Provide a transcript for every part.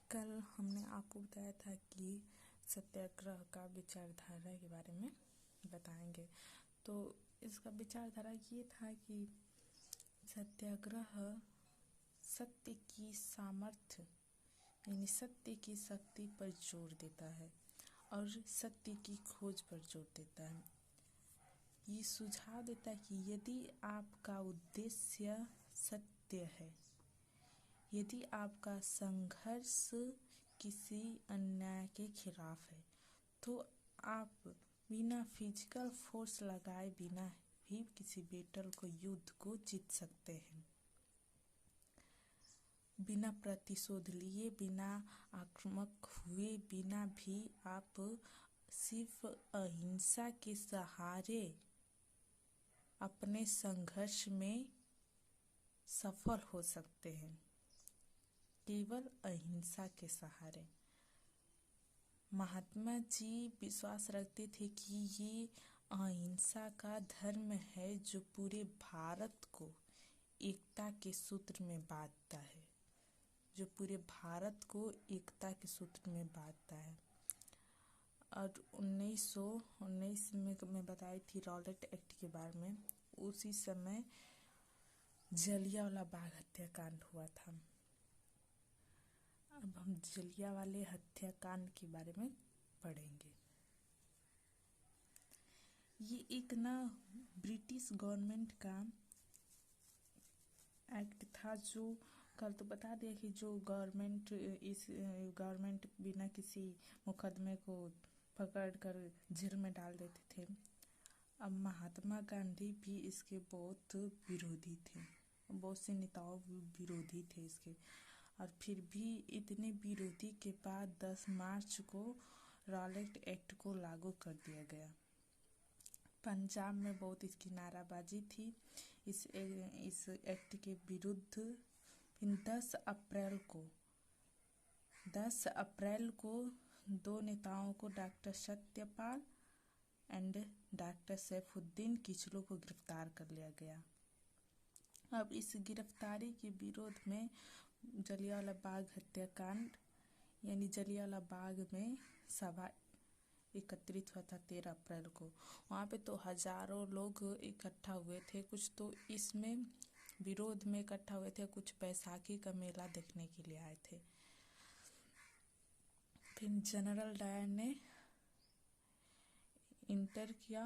कल हमने आपको बताया था कि सत्याग्रह का विचारधारा के बारे में बताएंगे। तो इसका विचारधारा ये था कि सत्याग्रह सत्य की सामर्थ्य यानी सत्य की शक्ति पर जोर देता है और सत्य की खोज पर जोर देता है। ये सुझाव देता है कि यदि आपका उद्देश्य सत्य है, यदि आपका संघर्ष किसी अन्याय के खिलाफ है, तो आप बिना फिजिकल फोर्स लगाए बिना भी किसी बैटल को, युद्ध को जीत सकते हैं। बिना प्रतिशोध लिए, बिना आक्रामक हुए, बिना भी आप सिर्फ अहिंसा के सहारे अपने संघर्ष में सफल हो सकते हैं, केवल अहिंसा के सहारे। महात्मा जी विश्वास रखते थे कि ये अहिंसा का धर्म है जो पूरे भारत को एकता के सूत्र में बांधता है, जो पूरे भारत को एकता के सूत्र में बांधता है। और 1919 में मैं बताई थी रॉलेट एक्ट के बारे में। उसी समय जलियांवाला बाग हत्याकांड हुआ था। अब हम जलियांवाले हत्याकांड के बारे में पढ़ेंगे। ये एक ब्रिटिश गवर्नमेंट का एक्ट था, जो कल तो बता दिया कि जो गवर्नमेंट बिना किसी मुकदमे को पकड़कर जेल में डाल देते थे। अब महात्मा गांधी भी इसके बहुत विरोधी थे, बहुत से नेताओं विरोधी थे इसके। और फिर भी इतने विरोधी के बाद 10 मार्च को रॉलेट एक्ट को लागू कर दिया गया। पंजाब में बहुत इसकी नाराबाजी थी इस एक्ट के विरुद्ध। फिर 10 अप्रैल को 2 नेताओं को, doctor Satyapal and doctor Saifuddin Kitchlew को गिरफ्तार कर लिया गया। अब इस गिरफ्तारी के विरोध में जलियांवाला बाग हत्याकांड यानी जलियांवाला बाग में सभा एकत्रित हुआ था 13 अप्रैल को। वहाँ पे तो हजारों लोग इकट्ठा हुए थे। कुछ तो इसमें विरोध में इकट्ठा हुए थे, कुछ बैसाखी का मेला देखने के लिए आए थे। फिर जनरल डायर ने इंटर किया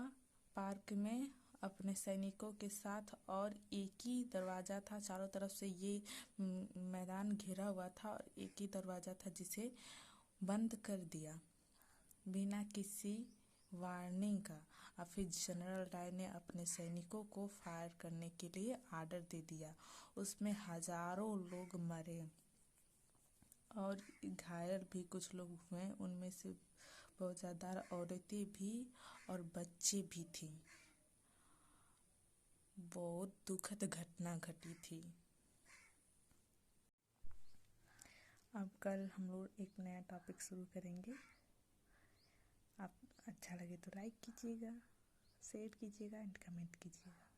पार्क में अपने सैनिकों के साथ, और एक ही दरवाज़ा था, चारों तरफ से ये मैदान घिरा हुआ था और एक ही दरवाज़ा था जिसे बंद कर दिया बिना किसी वार्निंग का। और फिर जनरल डायर ने अपने सैनिकों को फायर करने के लिए आर्डर दे दिया। उसमें हजारों लोग मरे और घायल भी कुछ लोग हुए। उनमें से बहुत ज़्यादा औरतें भी और बच्चे भी थी। बहुत दुखद घटना घटी थी। अब कल हम लोग एक नया टॉपिक शुरू करेंगे। आप अच्छा लगे तो लाइक कीजिएगा, शेयर कीजिएगा एंड कमेंट कीजिएगा।